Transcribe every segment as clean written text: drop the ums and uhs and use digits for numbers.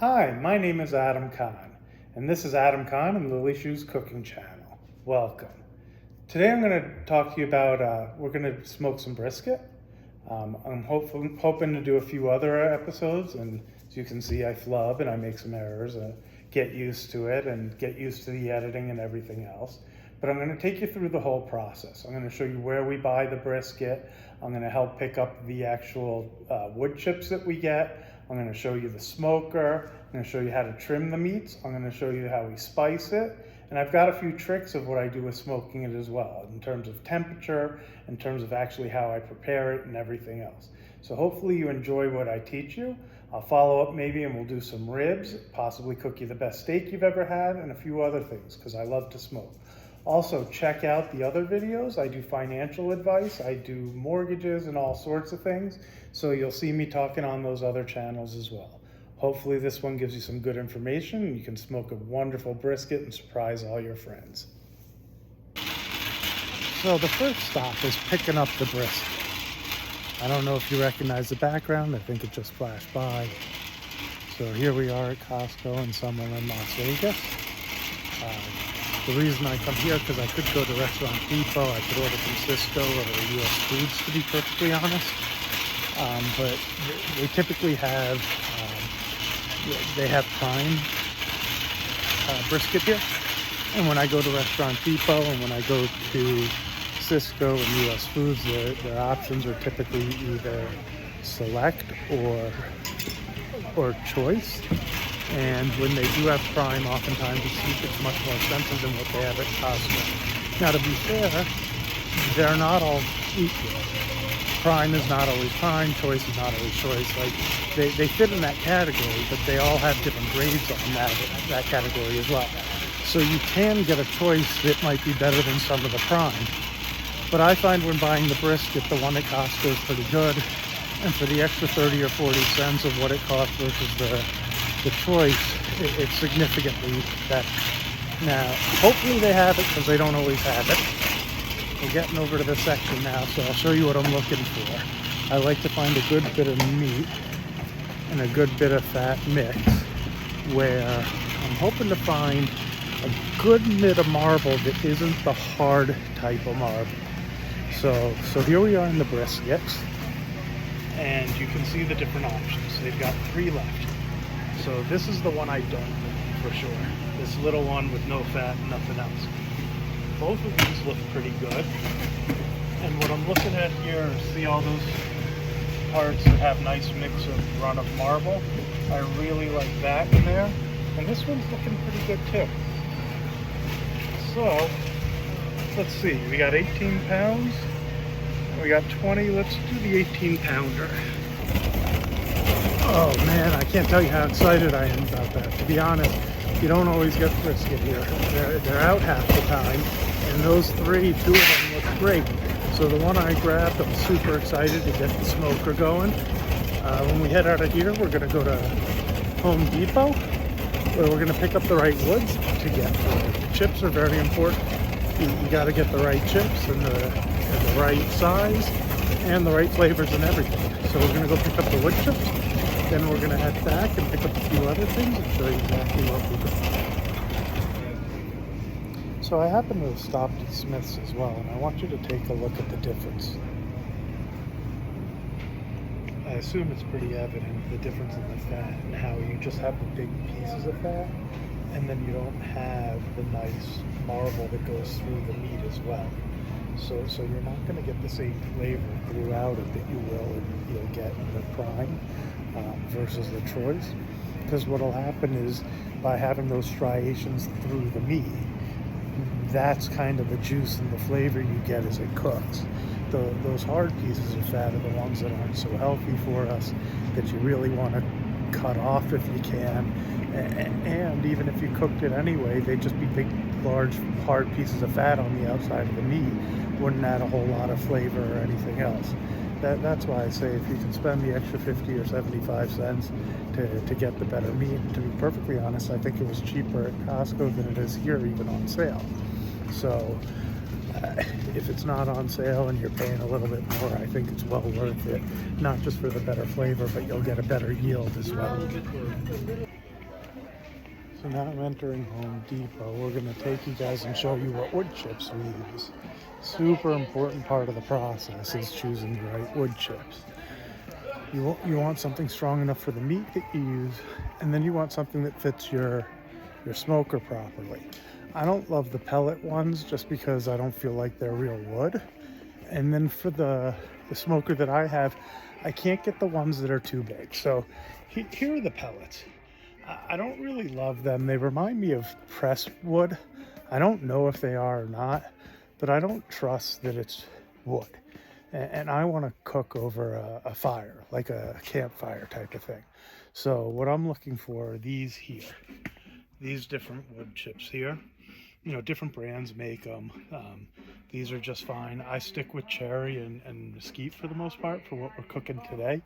Hi, my name is Adam Kahn, and this is Adam Kahn and Lily Shoes Cooking Channel. Welcome. Today I'm going to talk to you about, we're going to smoke some brisket. I'm hoping to do a few other episodes, and as you can see, I flub and I make some errors, get used to it and get used to the editing and everything else. But I'm going to take you through the whole process. I'm going to show you where we buy the brisket. I'm going to help pick up the actual wood chips that we get. I'm going to show you the smoker. I'm going to show you how to trim the meats. I'm going to show you how we spice it. And I've got a few tricks of what I do with smoking it as well, in terms of temperature, in terms of actually how I prepare it and everything else. So hopefully you enjoy what I teach you. I'll follow up maybe and we'll do some ribs, possibly cook you the best steak you've ever had, and a few other things because I love to smoke. Also, check out the other videos. I do financial advice, I do mortgages and all sorts of things. So you'll see me talking on those other channels as well. Hopefully this one gives you some good information and you can smoke a wonderful brisket and surprise all your friends. So the first stop is picking up the brisket. I don't know if you recognize the background. I think it just flashed by. So here we are at Costco in Summerlin, Las Vegas. The reason I come here because I could go to Restaurant Depot, I could order from Cisco or US Foods to be perfectly honest. But they typically have, they have prime brisket here. And when I go to Restaurant Depot and when I go to Cisco and US Foods, their options are typically either select or choice. And when they do have prime, oftentimes it's much more expensive than what they have at Costco. Now, to be fair, they're not all equal. Prime is not always prime, choice is not always choice. Like they fit in that category, but they all have different grades on that category as well. So you can get a choice that might be better than some of the prime. But I find when buying the brisket, the one at Costco is pretty good. And for the extra 30 or 40 cents of what it costs versus the choice, it's significantly better. Now, hopefully they have it because they don't always have it. We're getting over to the section now, so I'll show you what I'm looking for. I like to find a good bit of meat and a good bit of fat mix where I'm hoping to find a good bit of marble that isn't the hard type of marble. So here we are in the briskets, and you can see the different options. They've got 3 left. So this is the one I don't like for sure. This little one with no fat and nothing else. Both of these look pretty good. And what I'm looking at here is see all those parts that have nice mix of run of marble. I really like that in there. And this one's looking pretty good too. So let's see, we got 18 pounds. We got 20, let's do the 18 pounder. Oh man, I can't tell you how excited I am about that. To be honest, you don't always get brisket here. They're out half the time, and those 3, 2 of them look great. So the one I grabbed, I'm super excited to get the smoker going. When we head out of here, we're gonna go to Home Depot, where we're gonna pick up the right woods to get. The chips are very important. You gotta get the right chips and the right size and the right flavors and everything. So we're gonna go pick up the wood chips. Then we're going to head back and pick up a few other things and show you exactly what we got. So I happen to have stopped at Smith's as well, and I want you to take a look at the difference. I assume it's pretty evident, the difference in the fat and how you just have the big pieces of fat, and then you don't have the nice marble that goes through the meat as well. So you're not going to get the same flavor throughout it that you will and you'll get in the prime versus the choice. Because what will happen is by having those striations through the meat, that's kind of the juice and the flavor you get as it cooks. Those hard pieces of fat are the ones that aren't so healthy for us that you really want to cut off if you can. And even if you cooked it anyway, they'd just be big, large, hard pieces of fat on the outside of the meat. Wouldn't add a whole lot of flavor or anything else. That's why I say if you can spend the extra 50 or 75 cents to get the better meat, to be perfectly honest, I think it was cheaper at Costco than it is here, even on sale. So if it's not on sale and you're paying a little bit more, I think it's well worth it. Not just for the better flavor, but you'll get a better yield as well. So now I'm entering Home Depot. We're going to take you guys and show you what wood chips we use. Super important part of the process is choosing the right wood chips. You want something strong enough for the meat that you use, and then you want something that fits your smoker properly. I don't love the pellet ones just because I don't feel like they're real wood. And then for the smoker that I have, I can't get the ones that are too big. So here are the pellets. I don't really love them. They remind me of pressed wood. I don't know if they are or not, but I don't trust that it's wood. And I want to cook over a fire, like a campfire type of thing. So what I'm looking for are these here. These different wood chips here. You know, different brands make them. These are just fine. I stick with cherry and mesquite for the most part for what we're cooking today.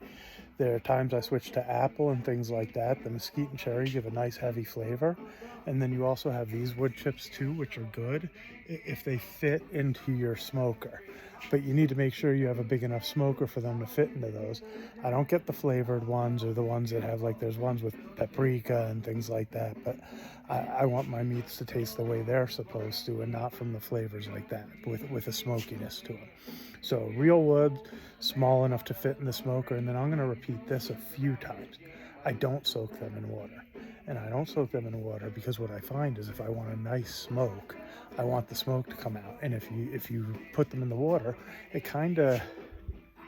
There are times I switch to apple and things like that. The mesquite and cherry give a nice heavy flavor. And then you also have these wood chips too, which are good if they fit into your smoker. But you need to make sure you have a big enough smoker for them to fit into those. I don't get the flavored ones or the ones that have, like, there's ones with paprika and things like that, but I want my meats to taste the way they're supposed to and not from the flavors like that with a smokiness to them. So real wood, small enough to fit in the smoker, and then I'm going to repeat this a few times. I don't soak them in water. And I don't soak them in water because what I find is if I want a nice smoke, I want the smoke to come out. And if you put them in the water, it kind of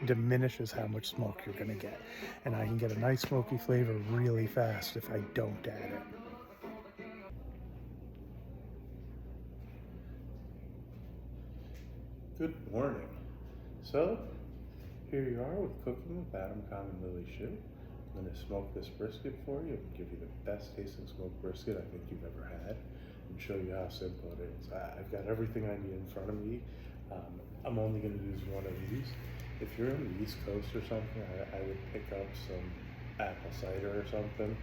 diminishes how much smoke you're going to get. And I can get a nice smoky flavor really fast if I don't add it. Good morning. So, here you are with Cooking with Adam Kahn and Lily Shue. I'm going to smoke this brisket for you and give you the best tasting smoked brisket I think you've ever had and show you how simple it is. I've got everything I need in front of me. I'm only going to use one of these. If you're on the East Coast or something, I would pick up some apple cider or something.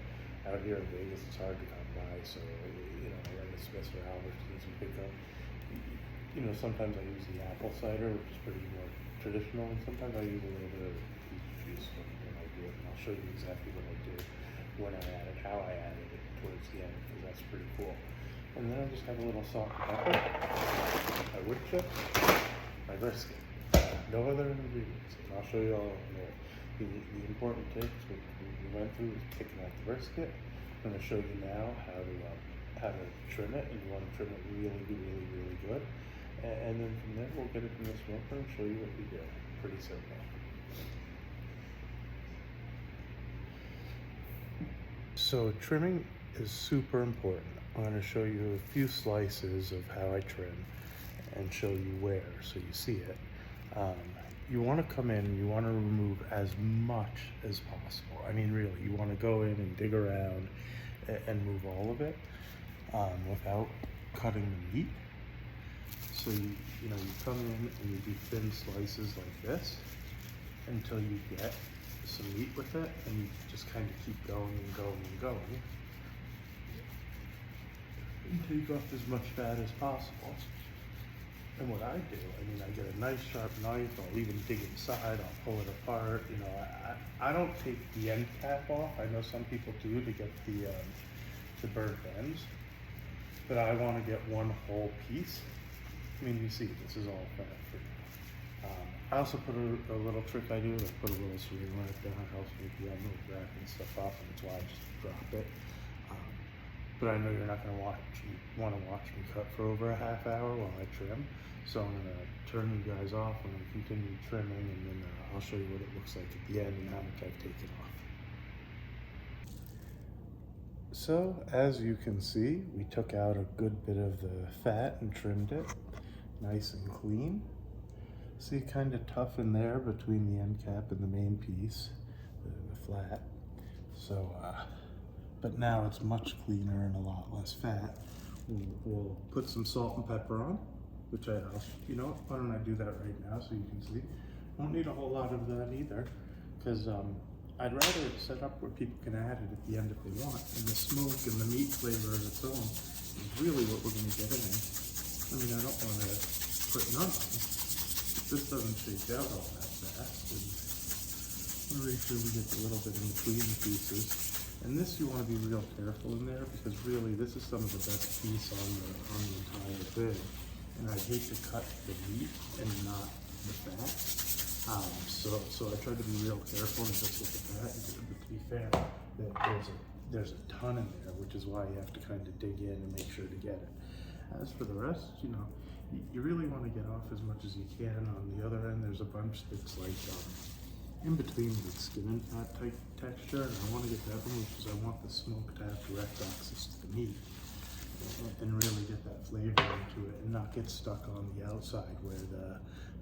Out here in Vegas, it's hard to come by, so like a Smith's or Albertsons, you pick up. Sometimes I use the apple cider, which is pretty more traditional, and sometimes I use a little bit of peach juice when I do it, and I'll show you exactly what I did, when I added, how I added it towards the end, because that's pretty cool. And then I just have a little salt and pepper, my wood chips, my brisket, no other ingredients, and I'll show you all in there. The important tips we went through is picking out the brisket. I'm going to show you now how to trim it, and you want to trim it really, really, really good. And then from there, we'll get it in the smoker and show you what we did. Pretty simple. So trimming is super important. I'm going to show you a few slices of how I trim and show you where so you see it. You want to come in and you want to remove as much as possible. I mean, really, you want to go in and dig around and move all of it without cutting the meat. So you come in and you do thin slices like this until you get some meat with it, and you just kind of keep going and going and going until you got as much fat as possible. And what I do, I get a nice sharp knife, I'll even dig inside, I'll pull it apart. I don't take the end cap off. I know some people do to get the burnt ends, but I want to get one whole piece. You see, this is all fat free. I also put a little trick I do, I put a little saran wrap down. It helps me with the wrapping stuff off, and that's why I just drop it. But I know you're not going to want to watch me cut for over a half hour while I trim. So I'm going to turn you guys off. I'm going to continue trimming, and then I'll show you what it looks like at the end and how much I've taken off. So as you can see, we took out a good bit of the fat and trimmed it nice and clean. See, kind of tough in there between the end cap and the main piece, the flat. So, but now it's much cleaner and a lot less fat. We'll put some salt and pepper on, which why don't I do that right now so you can see. Won't need a whole lot of that either, because I'd rather it set up where people can add it at the end if they want, and the smoke and the meat flavor of its own is really what we're going to get in there. I don't want to put none on. This doesn't shake out all that fast, and we'll make sure we get a little bit in between the pieces. And this you want to be real careful in there because really this is some of the best piece on the entire thing. And I hate to cut the meat and not the fat. So I tried to be real careful and just get the fat. But to be fair, there's a ton in there, which is why you have to kind of dig in and make sure to get it. As for the rest, you know, you really want to get off as much as you can. On the other end, there's a bunch that's like in between with skin and fat type texture, and I want to get that one because I want the smoke to have direct access to the meat and really get that flavor into it and not get stuck on the outside where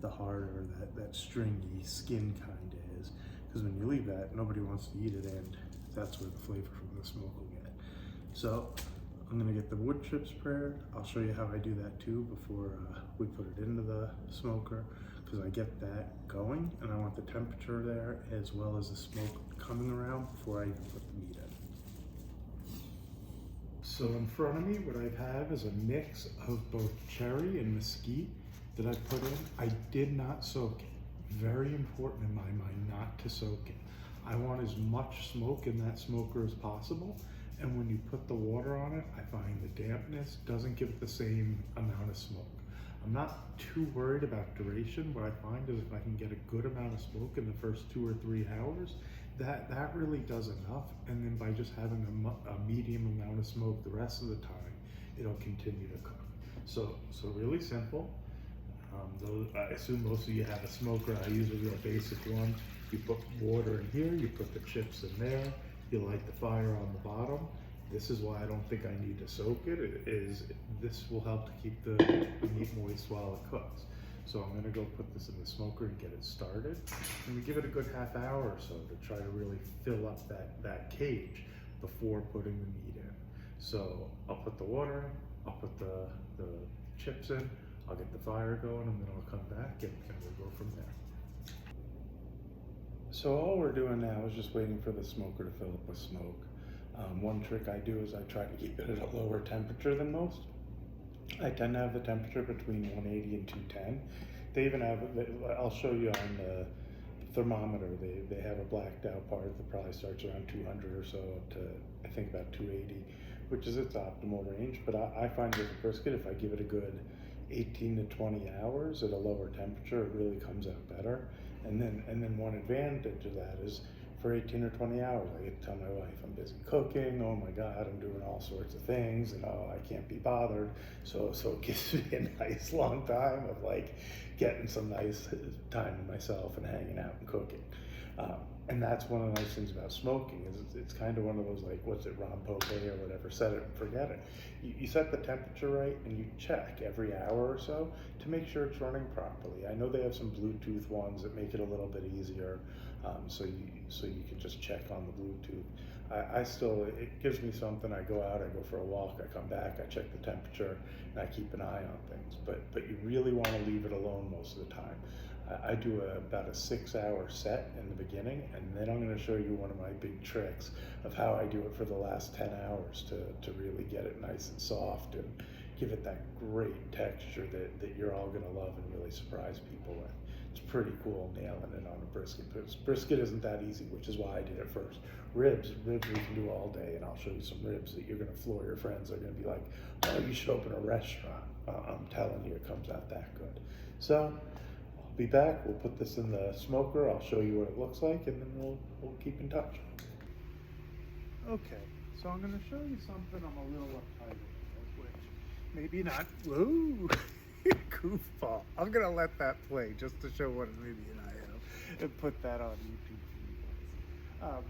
the harder, that stringy skin kind of is. Because when you leave that, nobody wants to eat it, and that's where the flavor from the smoke will get. So I'm gonna get the wood chips prepared. I'll show you how I do that too before we put it into the smoker, because I get that going and I want the temperature there as well as the smoke coming around before I even put the meat in. So in front of me, what I have is a mix of both cherry and mesquite that I put in. I did not soak it. Very important in my mind not to soak it. I want as much smoke in that smoker as possible. And when you put the water on it, I find the dampness doesn't give it the same amount of smoke. I'm not too worried about duration. What I find is if I can get a good amount of smoke in the first 2 or 3 hours, that really does enough. And then by just having a medium amount of smoke the rest of the time, it'll continue to cook. So really simple. I assume most of you have a smoker. I use a real basic one. You put water in here, you put the chips in there, you light the fire on the bottom. This is why I don't think I need to soak it. This will help to keep the meat moist while it cooks. So I'm gonna go put this in the smoker and get it started. And we give it a good half hour or so to try to really fill up that cage before putting the meat in. So I'll put the water in, I'll put the chips in, I'll get the fire going, and then I'll come back and we'll go from there. So all we're doing now is just waiting for the smoker to fill up with smoke. One trick I do is I try to keep it at a lower temperature than most. I tend to have the temperature between 180 and 210. They even have, I'll show you on the thermometer, they have a blacked out part that probably starts around 200 or so up to, I think, about 280, which is its optimal range. But I find with a brisket, if I give it a good 18 to 20 hours at a lower temperature, it really comes out better. And then one advantage of that is for 18 or 20 hours, I get to tell my wife I'm busy cooking, oh my God, I'm doing all sorts of things, and oh, I can't be bothered. So it gives me a nice long time of like getting some nice time to myself and hanging out and cooking. And that's one of the nice things about smoking is it's kind of one of those, like, what's it, Ron Pope or whatever, set it and forget it. You set the temperature right and you check every hour or so to make sure it's running properly. I know they have some Bluetooth ones that make it a little bit easier, so you can just check on the Bluetooth. I still, it gives me something. I go out, I go for a walk, I come back, I check the temperature, and I keep an eye on things. But you really want to leave it alone most of the time. I do about a 6-hour set in the beginning, and then I'm going to show you one of my big tricks of how I do it for the last 10 hours to really get it nice and soft and give it that great texture that you're all going to love and really surprise people with. It's pretty cool nailing it on a brisket. Brisket isn't that easy, which is why I did it first. Ribs we can do all day, and I'll show you some ribs that you're going to floor your friends. They're going to be like, oh, you should open a restaurant. I'm telling you, it comes out that good. So be back, we'll put this in the smoker, I'll show you what it looks like, and then we'll keep in touch. Okay, so I'm going to show you something I'm a little uptight with, which maybe not, whoa, goofball. I'm going to let that play just to show what an idiot I am and put that on YouTube for you guys.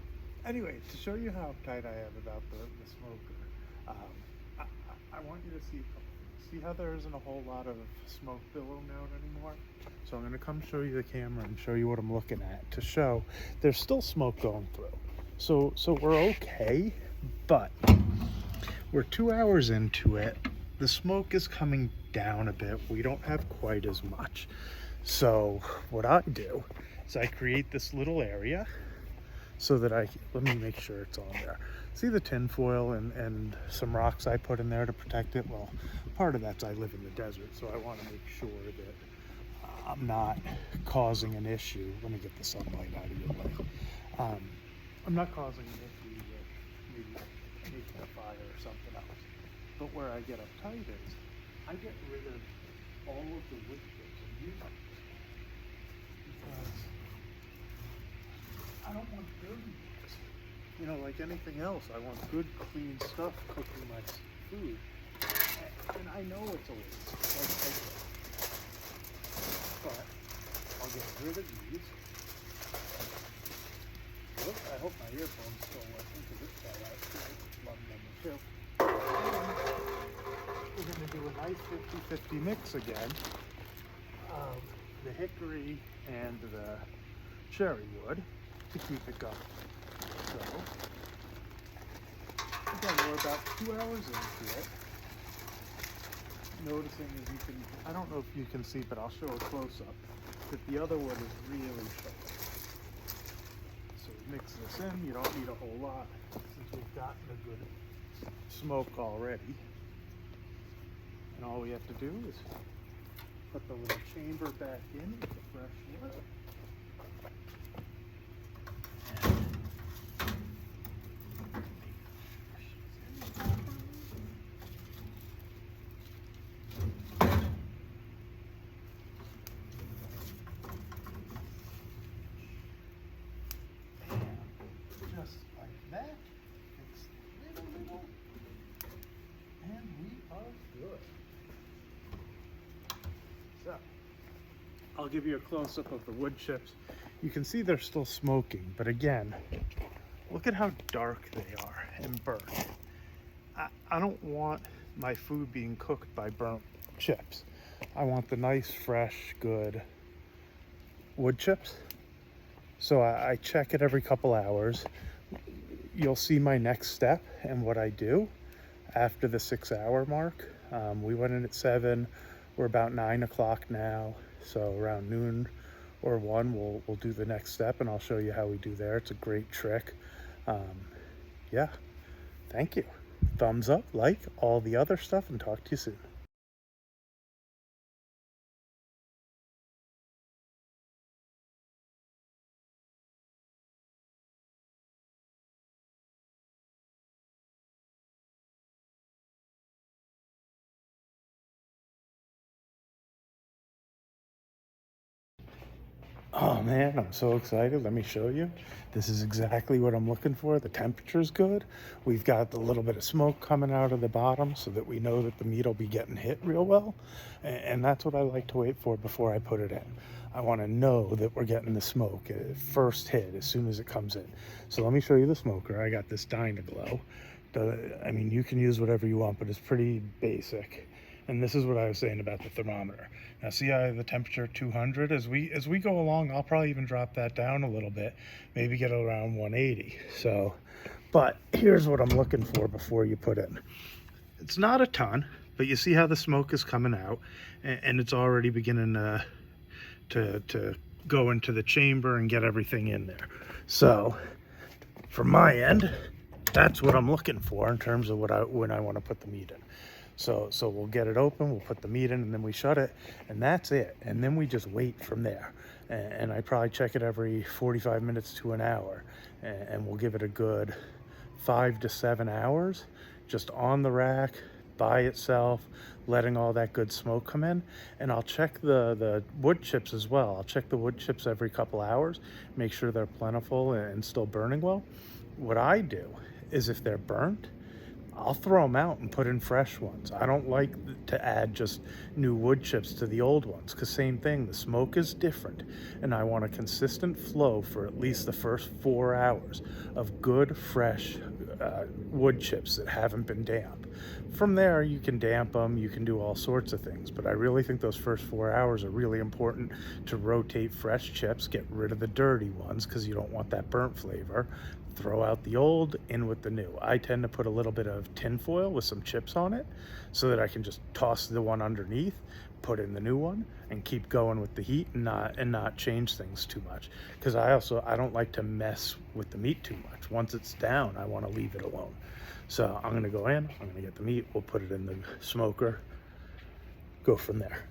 Anyway, to show you how uptight I am about the smoker, I want you to see a couple. See how there isn't a whole lot of smoke billowing out anymore? So I'm going to come show you the camera and show you what I'm looking at to show there's still smoke going through. So we're okay, but we're 2 hours into it. The smoke is coming down a bit. We don't have quite as much. So what I do is I create this little area so that let me make sure it's on there. See the tin foil and some rocks I put in there to protect it? Well, part of that's I live in the desert, so I want to make sure that I'm not causing an issue. Let me get the sunlight out of your way. I'm not causing an issue with maybe making a fire or something else. But where I get uptight is I get rid of all of the wood chips and use them because I don't want dirty ones. You know, like anything else, I want good, clean stuff cooking my food. And I know it's a waste, like I said. But I'll get rid of these. Look, I hope my earphone's still working because it fell out. I love them too. And we're going to do a nice 50-50 mix again of the hickory and the cherry wood to keep it going. So, again, we're about 2 hours into it. Noticing as you can, I don't know if you can see, but I'll show a close-up, that the other wood is really sharp. So we mix this in, you don't need a whole lot since we've gotten a good smoke already. And all we have to do is put the little chamber back in with the fresh wood. Just like that, it's little, and we are good. So, I'll give you a close-up of the wood chips. You can see they're still smoking, but again, look at how dark they are and burnt. I don't want my food being cooked by burnt chips. I want the nice, fresh, good wood chips. So I check it every couple hours. You'll see my next step and what I do after the 6-hour mark. We went in at 7. We're about 9 o'clock now. So around noon or 1, we'll do the next step and I'll show you how we do there. It's a great trick. Yeah, thank you. Thumbs up, like, all the other stuff, and talk to you soon. Oh man, I'm so excited. Let me show you. This is exactly what I'm looking for. The temperature's good. We've got a little bit of smoke coming out of the bottom so that we know that the meat will be getting hit real well. And that's what I like to wait for before I put it in. I want to know that we're getting the smoke at first hit as soon as it comes in. So let me show you the smoker. I got this Dynaglow. I mean, you can use whatever you want, but it's pretty basic. And this is what I was saying about the thermometer. Now see I have the temperature 200. As we go along, I'll probably even drop that down a little bit, maybe get around 180. So, but here's what I'm looking for before you put in. It's not a ton, but you see how the smoke is coming out and it's already beginning to go into the chamber and get everything in there. So from my end, that's what I'm looking for in terms of when I want to put the meat in. So we'll get it open, we'll put the meat in, and then we shut it, and that's it. And then we just wait from there. And I probably check it every 45 minutes to an hour, and we'll give it a good 5 to 7 hours, just on the rack, by itself, letting all that good smoke come in. And I'll check the wood chips as well. I'll check the wood chips every couple hours, make sure they're plentiful and still burning well. What I do is if they're burnt, I'll throw them out and put in fresh ones. I don't like to add just new wood chips to the old ones because same thing, the smoke is different and I want a consistent flow for at least the first 4 hours of good fresh wood chips that haven't been damp. From there you can damp them, you can do all sorts of things, but I really think those first 4 hours are really important to rotate fresh chips, get rid of the dirty ones because you don't want that burnt flavor. Throw out the old, in with the new. I tend to put a little bit of tin foil with some chips on it so that I can just toss the one underneath, put in the new one, and keep going with the heat and not change things too much. Because I don't like to mess with the meat too much. Once it's down, I want to leave it alone. So I'm gonna go in, I'm gonna get the meat, we'll put it in the smoker, go from there.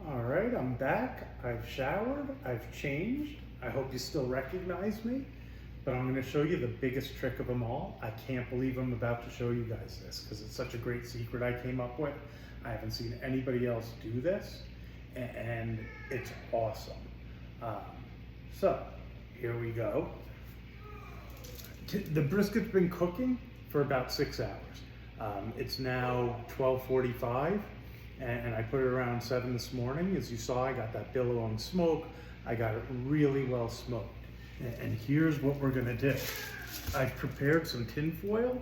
All right, I'm back. I've showered, I've changed. I hope you still recognize me. but I'm going to show you the biggest trick of them all. I can't believe I'm about to show you guys this because it's such a great secret I came up with. I haven't seen anybody else do this, and it's awesome. So here we go. The brisket's been cooking for about 6 hours. It's now 12:45, and I put it around 7 this morning. As you saw, I got that billowing smoke. I got it really well smoked. And here's what we're gonna do. I've prepared some tin foil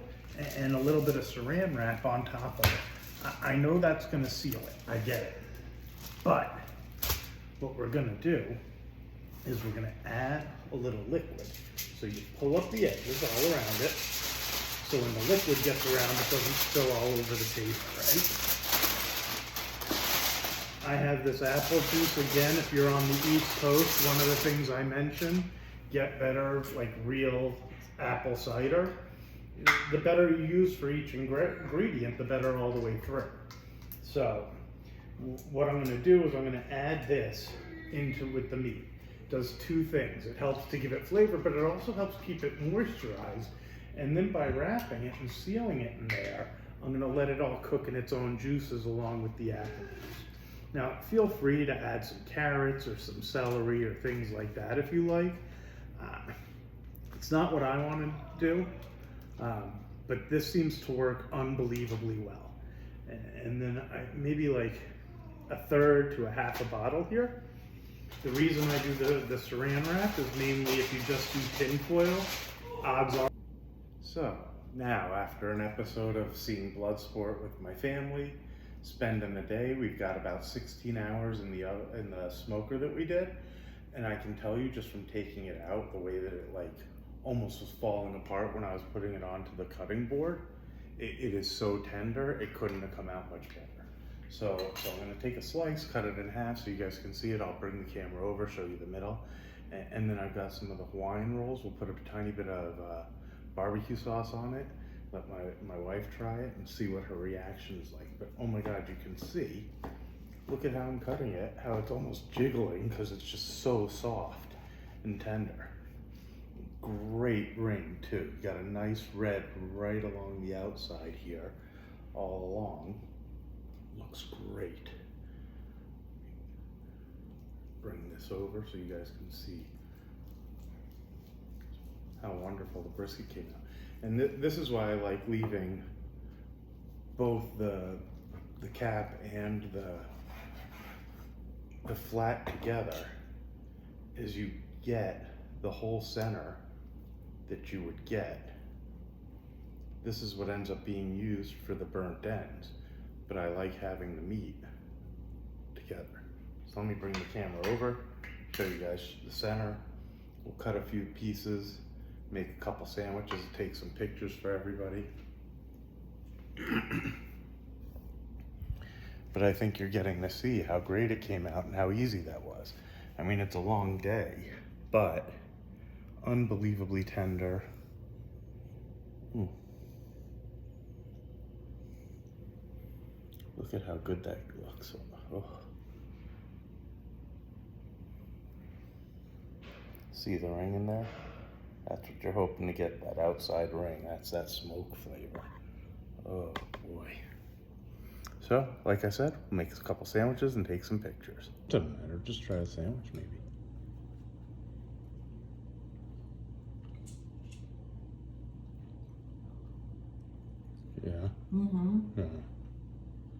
and a little bit of saran wrap on top of it. I know that's gonna seal it, I get it. But what we're gonna do is we're gonna add a little liquid. So you pull up the edges all around it, so when the liquid gets around, it doesn't spill all over the table, right? I have this apple juice. Again, if you're on the East Coast, one of the things I mentioned, get better, like real apple cider. The better you use for each ingredient, the better all the way through. So what I'm gonna do is I'm gonna add this with the meat. It does two things. It helps to give it flavor, but it also helps keep it moisturized. And then by wrapping it and sealing it in there, I'm gonna let it all cook in its own juices along with the apple juice. Now, feel free to add some carrots or some celery or things like that if you like. It's not what I want to do, but this seems to work unbelievably well. And then maybe like a third to a half a bottle here. The reason I do the saran wrap is mainly if you just do tin foil, odds are. So now, after an episode of seeing Bloodsport with my family, spending a day, we've got about 16 hours in the smoker that we did, and I can tell you just from taking it out, the way that it like almost was falling apart when I was putting it onto the cutting board. It is so tender, it couldn't have come out much better. So I'm gonna take a slice, cut it in half so you guys can see it. I'll bring the camera over, show you the middle, and then I've got some of the Hawaiian rolls. We'll put a tiny bit of barbecue sauce on it. Let my wife try it and see what her reaction is like. But oh my God, you can see, look at how I'm cutting it, how it's almost jiggling because it's just so soft and tender. Great ring too. You got a nice red right along the outside here, all along. Looks great. Bring this over so you guys can see how wonderful the brisket came out. And this is why I like leaving both the cap and the flat together, is you get the whole center that you would get. This is what ends up being used for the burnt ends, but I like having the meat together. So let me bring the camera over, show you guys the center. We'll cut a few pieces, make a couple sandwiches, take some pictures for everybody. But I think you're getting to see how great it came out and how easy that was. I mean, it's a long day, but unbelievably tender. Look at how good that looks. Oh. See the ring in there? That's what you're hoping to get, that outside ring. That's that smoke flavor. Oh boy. So, like I said, we'll make a couple sandwiches and take some pictures. Doesn't matter, just try a sandwich maybe. Yeah.